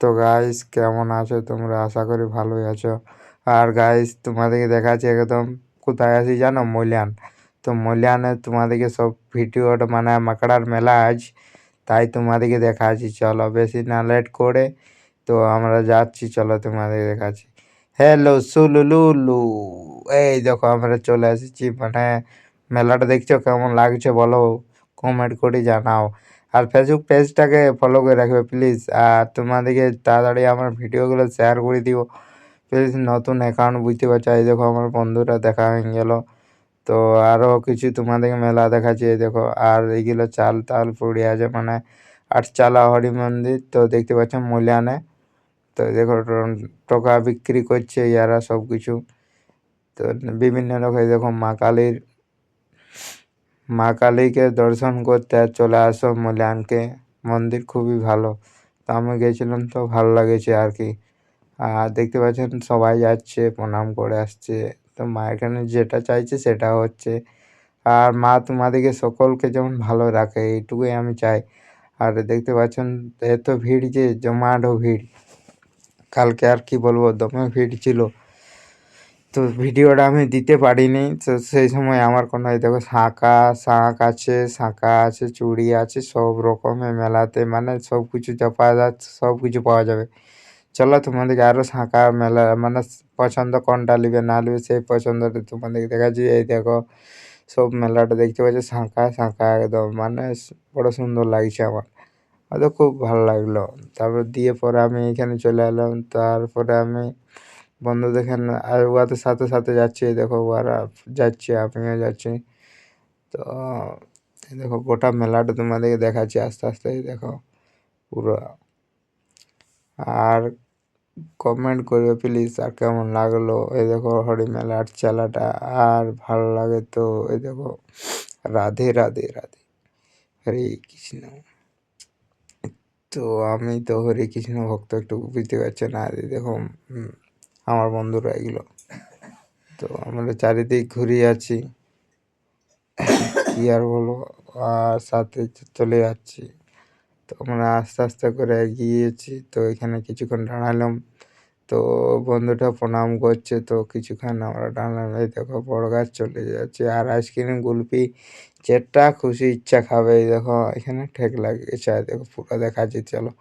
তো গাইস কেমন আছো তোমরা? আশা করি ভালোই আছো। আর গাইস তোমাদেরকে দেখাচ্ছি একদম কোথায় আছি জানো? মূল্যান। তো মূল্যানে তোমাদেরকে সব ভিডিওটা মানে মাকড়ার মেলা আজ, তাই তোমাদেরকে দেখাচ্ছি। চলো বেশি না লেট করে তো আমরা যাচ্ছি, চলো তোমাদেরকে দেখাচ্ছি। হ্যালো সুলুলুলু, এই দেখো আমরা চলে এসেছি মানে মেলাটা। দেখছো কেমন লাগছে বলো, কমেন্ট করে জানাও। আর ফেসবুক পেজটাকে ফলো করে রাখবে প্লিজ। আর তোমাদেরকে তাড়াতাড়ি আমার ভিডিওগুলো শেয়ার করে দিও প্লিজ। নতুন অ্যাকাউন্ট বুঝতে পারছো, এই দেখো আমার বন্ধুরা দেখা হয়ে গেল। তো আরও কিছু তোমাদেরকে মেলা দেখাচ্ছি, এই দেখো। আর এইগুলো চাল তাল পড়ে আছে মানে আটচালা হরি মন্দির, তো দেখতে পাচ্ছ মূল্যানে। তো দেখো টোকা বিক্রি করছে ইয়ারা সব কিছু। তো বিভিন্ন রকম দেখো মা কালীকে দর্শন করতে চলে আসো মূল্যানকে। মন্দির খুবই ভালো, তো আমি গেছিলাম তো ভালো লাগেছে আর কি। আর দেখতে পাচ্ছেন সবাই যাচ্ছে, প্রণাম করে আসছে। তো মা এখানে যেটা চাইছে সেটা হচ্ছে। আর মা তোমাদেরকে সকলকে যেমন ভালো রাখে এইটুকুই আমি চাই। আর দেখতে পাচ্ছেন এত ভিড়, যে জমাটো ভিড়, কালকে আর কি বলবো, দমে ভিড় ছিল। তো ভিডিওটা আমি দিতে পারিনি, তো সেই সময় আমার কোনো এই দেখো শাঁখা আছে, চুড়ি আছে, সব রকমের মেলাতে মানে সব কিছু যা পাওয়া যাচ্ছে সব কিছু পাওয়া যাবে। চলো তোমাদেরকে আরও শাঁখা মেলা মানে পছন্দ কোনটা নেবে না নেবে সেই পছন্দটা তোমাদেরকে দেখাচ্ছি। এই দেখো সব মেলাটা দেখতে পাচ্ছি, শাঁখা শাঁখা একদম মানে বড় সুন্দর লাগছে আমার। হয়তো খুব ভালো লাগলো। তারপর দিয়ে পরে আমি এখানে চলে এলাম। তারপরে আমি বন্ধুদের এখানে আর ওদের সাথে সাথে যাচ্ছি, এই দেখো ওরা যাচ্ছে, আমিও যাচ্ছি। তো এই দেখো গোটা মেলাটা তোমাদেরকে দেখাচ্ছি আস্তে আস্তে, এই দেখো পুরো। আর কমেন্ট করবে প্লিজ আর কেমন লাগলো। এই দেখো হরি মেলার চালাটা আর ভালো লাগে তো। এই দেখো রাধে রাধে রাধে, হরে কৃষ্ণ। তো আমি তো হরে কৃষ্ণ ভক্ত, একটু বুঝতে পারছে না। আর এই দেখো আমার বন্ধুরা এগুলো। তো আমরা চারিদিক ঘুরে আছি, কি আর বলবো। আর সাথে চলে যাচ্ছি। তো আমরা আস্তে আস্তে করে এগিয়েছি। তো এখানে কিছুক্ষণ দাঁড়ালাম, তো বন্ধুটা প্রণাম করছে, তো কিছুক্ষণ আমরা দাঁড়ালাম। এই দেখো বড় গাছ চলে যাচ্ছে। আর আইসক্রিম কুলফি যেটা খুশি ইচ্ছা খাবে। এই দেখো এখানে ঠেক লাগিয়েছে, আর দেখো পুরো দেখাচ্ছি চলো।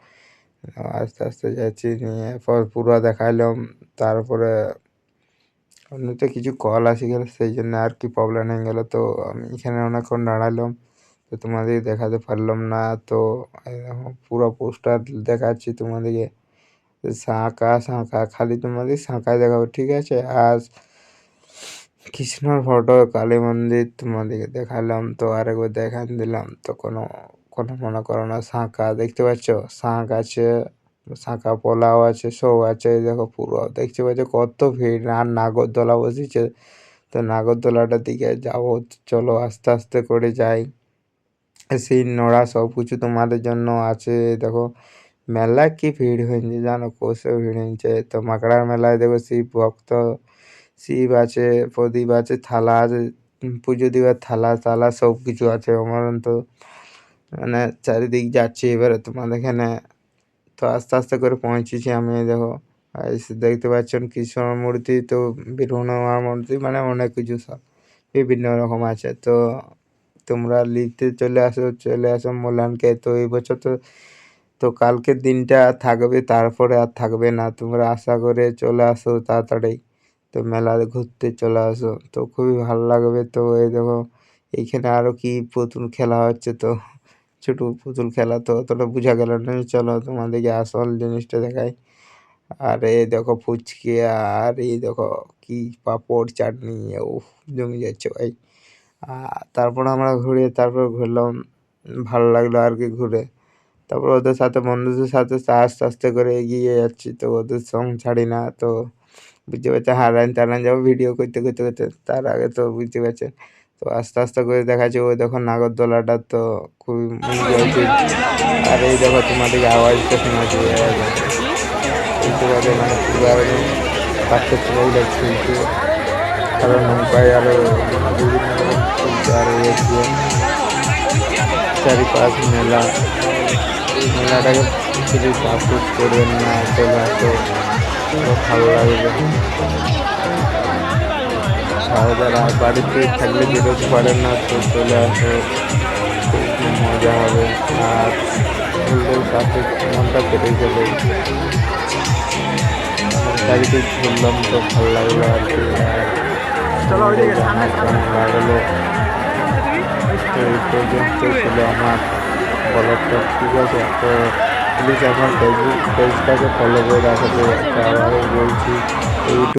আস্তে আস্তে যাচ্ছি, নিয়ে পর পুরো দেখাইলাম। তারপরে এমনিতে কিছু কল আসি গেল, সেই জন্য আর কি প্রবলেম হয়ে গেলো। তো আমি এখানে অনেকক্ষণ দাঁড়ালাম, তো তোমাদের দেখাতে পারলাম না। তো এই দেখো পুরো পোস্টার দেখাচ্ছি তোমাদেরকে। শাঁখা শাঁখা খালি তোমাদের শাঁখায় দেখাবো, ঠিক আছে। আর কৃষ্ণর ফটো, কালী মন্দির তোমাদেরকে দেখালাম, তো আরেকবার দেখান দিলাম। তো কোনো কোনো মনে করো না। শাঁখা দেখতে পাচ্ছ, শাঁখ আছে, শাঁখা পোলাও আছে, সব আছে। এই দেখো পুরো দেখতে পাচ্ছ কত ভিড়। আর নাগরদোলা বসেছে, তো নাগরদোলাটার দিকে যাবো। চলো আস্তে আস্তে করে যাই। সেই নোড়া সব কিছু তোমাদের জন্য আছে। দেখো মেলায় কি ভিড় হয়েছে জানো, কোষে ভিড় হয়েছে। তো মাকড়ার মেলায় দেখো শিব আছে, প্রদীপ আছে, থালা আছে, পুজো দিবার থালা থালা সব কিছু আছে। আমার তো মানে চারিদিক যাচ্ছি এবারে তোমাদের এখানে। তো আস্তে আস্তে করে পৌঁছেছি আমি। এই দেখো দেখতে পাচ্ছেন কৃষ্ণর মূর্তি, তো বিভিন্ন মূর্তি মানে অনেক কিছু সব বিভিন্ন রকম আছে। তো তোমরা নিতে চলে আসো মূল্যায়নকে। তো এই বছর তো তো কালকের দিনটা থাকবে, তারপরে আর থাকবে না। তোমরা আশা করে চলে আসো তাড়াতাড়ি। তো মেলা ঘুরতে চলে আসো, তো খুবই ভালো লাগবে। তো এই দেখো এইখানে আরও কি পুতুল খেলা হচ্ছে, তো ছোটো পুতুল খেলা, তো অতটা বোঝা গেল না। চলো তোমাদেরকে আসল জিনিসটা দেখাই। আর এই দেখো ফুচকে, আর এই দেখো কি পাঁপড় চাটনি, উফ জমে যাচ্ছে ভাই। তারপর আমরা ঘুরলাম, ভালো লাগলো আর কি ঘুরে। তারপর ওদের সাথে বন্ধুদের সাথে আস্তে আস্তে করে এগিয়ে যাচ্ছি, তো ওদের সঙ্গ ছাড়ি না। তো বুঝতে পারছে হারান টারান যাবো ভিডিও করতে করতে করতে, তার আগে তো বুঝতে পারছেন। তো আস্তে আস্তে করে দেখাচ্ছে ওই দেখো নাগরদোলাটা, তো খুবই এনজয়। আর এই দেখো তোমাদেরকে আওয়াজটা শোনাচ্ছি, বুঝতে পারবে মানে পুরো একদম পার্থক্য খেলছে। আরও নৌকায় আরও মানে বিভিন্ন রকম খেলছে। আর এই হচ্ছে চারিপাশ মেলা, এই মেলাটাকে প্লিজ আফসোস করবেন না, চলে আসো, খুব ভালো লাগবে। আর যারা বাড়িতে থাকলে বেরোতে পারেন না তো চলে আসো, খুব মজা হবে। আর ফুলদের কাছে মনটা পেটে গেলে চারিদিক ঘুরলাম তো ভালো লাগলো আর কি। আর তোমাদের জানাই কেমন লাগলো। তো এই পর্যন্ত ছিল আমার ব্লগটা, ঠিক আছে? তো প্লিজ আমার ফেসবুক পেজটাকে ফলো করে রাখতে আবারও বলছি। ইউটিউব